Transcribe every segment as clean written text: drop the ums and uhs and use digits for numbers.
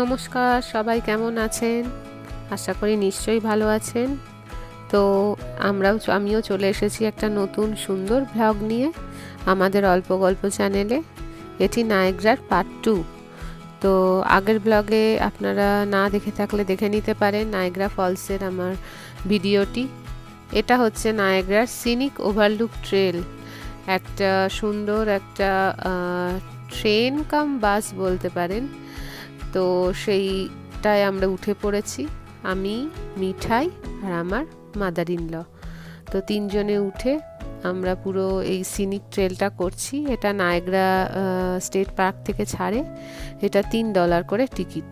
নমস্কার, সবাই কেমন আছেন? আশা করি নিশ্চয়ই ভালো আছেন। তো আমিও চলে এসেছি একটা নতুন সুন্দর ব্লগ নিয়ে আমাদের অল্প গল্প চ্যানেলে। এটি নায়াগ্রার পার্ট 2। তো আগের ব্লগে আপনারা না দেখে থাকলে দেখে নিতে পারেন নায়াগ্রা ফলসের আমার ভিডিওটি। এটা হচ্ছে নায়াগ্রার সিনিক ওভারলুক ট্রেল। একটা সুন্দর একটা ট্রেন কাম বাস বলতে পারেন। তো সেইটায় আমরা উঠে পড়েছি, আমি, মিঠাই আর আমার মাদার ইন ল। তো তিনজনে উঠে আমরা পুরো এই সিনিক ট্রেলটা করছি। এটা নায়াগ্রা স্টেট পার্ক থেকে ছাড়ে। এটা $3 করে টিকিট।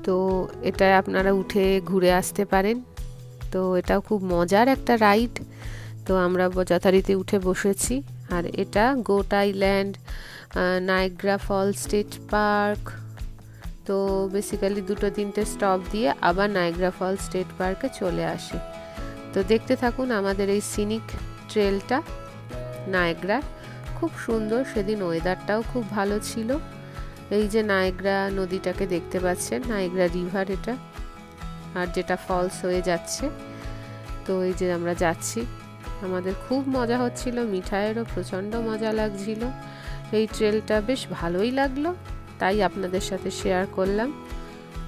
তো এটা আপনারা উঠে ঘুরে আসতে পারেন। তো এটাও খুব মজার একটা রাইড। তো আমরা যথারীতি উঠে বসেছি। আর এটা Goat Island, Niagara Falls State Park. তো বেসিক্যালি 2-3টে স্টপ দিয়ে আবার নায়াগ্রা ফলস স্টেট পার্কে চলে আসি। তো দেখতে থাকুন আমাদের এই সিনিক ট্রেলটা নায়াগ্রা। খুব সুন্দর, সেদিন ওয়েদারটাও খুব ভালো ছিল। এই যে নায়াগ্রা নদীটাকে দেখতে পাচ্ছেন, নায়াগ্রা রিভার এটা, আর যেটা ফলস হয়ে যাচ্ছে। তো এই যে আমরা যাচ্ছি, আমাদের খুব মজা হচ্ছিল, মিঠাইয়েরও প্রচণ্ড মজা লাগছিল। এই ট্রেলটা বেশ ভালোই লাগলো, তাই আপনাদের সাথে শেয়ার করলাম।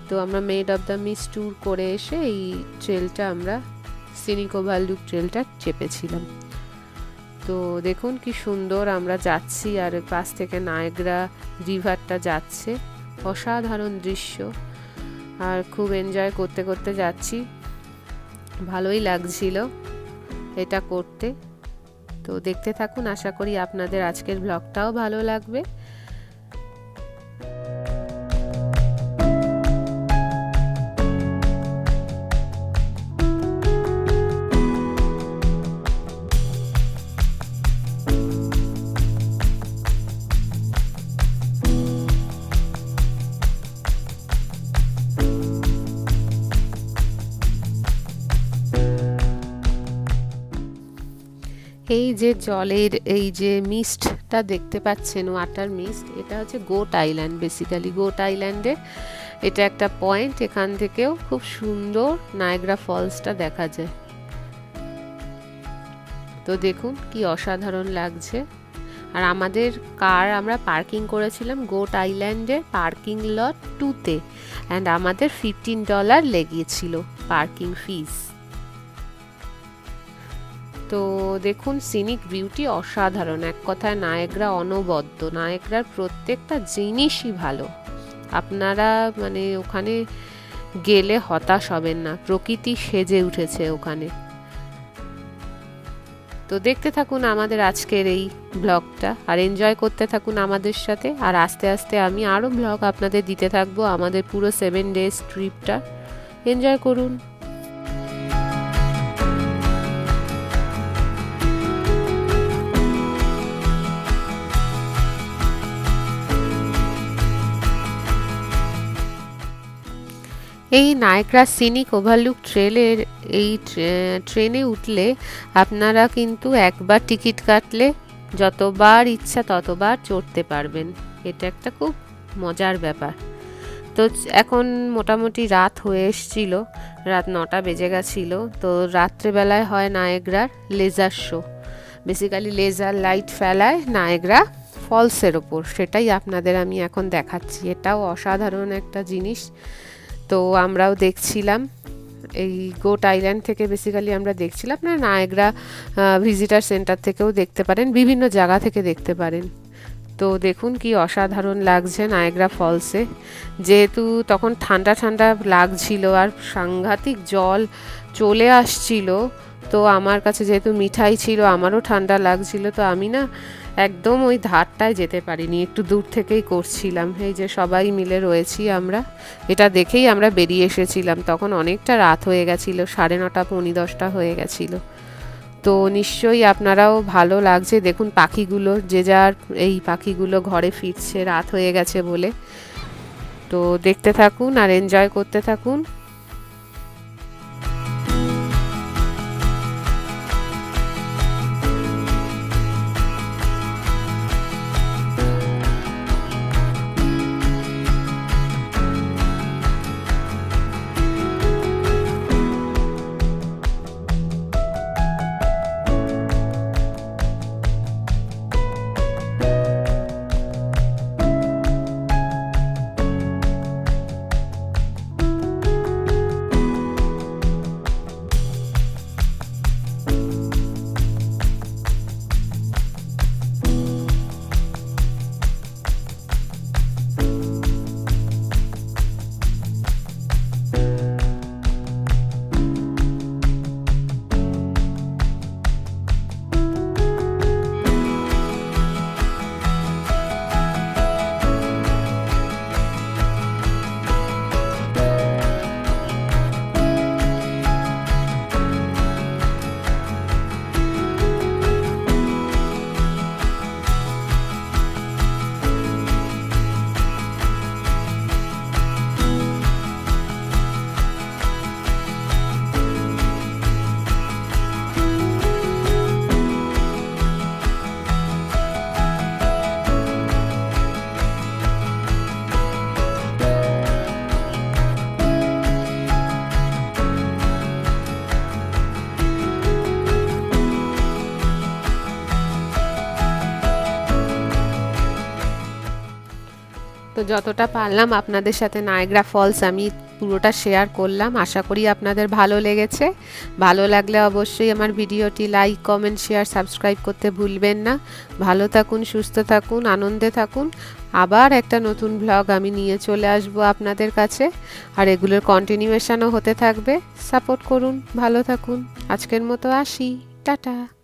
তো আমরা made of the mist tour করে এসে এই ট্রেলটা আমরা সিনিক ওভারলুক ট্রেলটা চেপেছিলাম। তো দেখুন কি সুন্দর আমরা যাচ্ছি, আর পাশ থেকে নায়াগ্রা রিভারটা যাচ্ছে। অসাধারণ দৃশ্য, আর খুব এনজয় করতে করতে যাচ্ছি। ভালোই লাগছিল এটা করতে। তো দেখতে থাকুন, আশা করি আপনাদের আজকের ব্লগটাও ভালো লাগবে। এই যে জলের এই যে মিস্টটা দেখতে পাচ্ছেন, ওয়াটার মিস্ট, এটা হচ্ছে গোট আইল্যান্ড। বেসিক্যালি গোট আইল্যান্ডের এটা একটা পয়েন্ট, এখান থেকেও খুব সুন্দর নায়াগ্রা ফলসটা দেখা যায়। তো দেখুন কি অসাধারণ লাগছে। আর আমাদের কার আমরা পার্কিং করেছিলাম গোট আইল্যান্ডের পার্কিং লট 2-তে, অ্যান্ড আমাদের $15 লেগেছিল পার্কিং ফিস। তো দেখুন সিনিক বিউটি অসাধারণ, এক কথায় নায়াগ্রা অনবদ্য। নায়াগ্রার প্রত্যেকটা জিনিসই ভালো, আপনারা মানে ওখানে গেলে হতাশ হবেন না, প্রকৃতি সেজে উঠেছে ওখানে। তো দেখতে থাকুন আমাদের আজকের এই ব্লগটা, আর এনজয় করতে থাকুন আমাদের সাথে। আর আস্তে আস্তে আমি আরও ব্লগ আপনাদের দিতে থাকবো আমাদের পুরো 7 days ট্রিপটা। এনজয় করুন। এই নায়াগ্রা সিনিক ওভারলুক ট্রেলের এই ট্রেনে উঠলে আপনারা কিন্তু একবার টিকিট কাটলে যতবার ইচ্ছা ততবার চড়তে পারবেন। এটা একটা খুব মজার ব্যাপার। তো এখন মোটামুটি রাত হয়ে এসছিল, রাত 9টা বেজে গেছিলো। তো রাত্রেবেলায় হয় নায়াগ্রার laser show. Basically laser light ফেলায় নায়াগ্রা ফলসের ওপর, সেটাই আপনাদের আমি এখন দেখাচ্ছি। এটাও অসাধারণ একটা জিনিস। তো আমরাও দেখছিলাম এই গোট আইল্যান্ড থেকে, বেসিক্যালি আমরা দেখছিলাম। আপনারা নায়াগ্রা ভিজিটার সেন্টার থেকেও দেখতে পারেন, বিভিন্ন জায়গা থেকে দেখতে পারেন। তো দেখুন কি অসাধারণ লাগছে নায়াগ্রা ফলসে। যেহেতু তখন ঠান্ডা ঠান্ডা লাগছিল আর সাংঘাতিক জল চলে আসছিল, তো আমার কাছে যেহেতু মিঠাই ছিল আমারও ঠান্ডা লাগছিল। তো আমি না একদম ওই ধারটায় যেতে পারিনি, একটু দূর থেকেই করছিলাম। এই যে সবাই মিলে রয়েছি আমরা, এটা দেখেই আমরা বেরিয়ে এসেছিলাম। তখন অনেকটা রাত হয়ে গেছিলো, 9:30 পৌনে 10টা হয়ে গেছিলো। তো নিশ্চয়ই আপনারাও ভালো লাগছে। দেখুন পাখিগুলো, যে যার এই পাখিগুলো ঘরে ফিরছে রাত হয়ে গেছে বলে। তো দেখতে থাকুন আর এনজয় করতে থাকুন। তো যতটা পারলাম আপনাদের সাথে নায়াগ্রা ফলস আমি পুরোটা শেয়ার করলাম। আশা করি আপনাদের ভালো লেগেছে। ভালো লাগলে অবশ্যই আমার ভিডিওটি লাইক, কমেন্ট, শেয়ার, সাবস্ক্রাইব করতে ভুলবেন না। ভালো থাকুন, সুস্থ থাকুন, আনন্দে থাকুন। আবার একটা নতুন ব্লগ আমি নিয়ে চলে আসব আপনাদের কাছে, আর এগুলোর কন্টিনিউয়েশনও হতে থাকবে। সাপোর্ট করুন, ভালো থাকুন। আজকের মতো আসি, টাটা।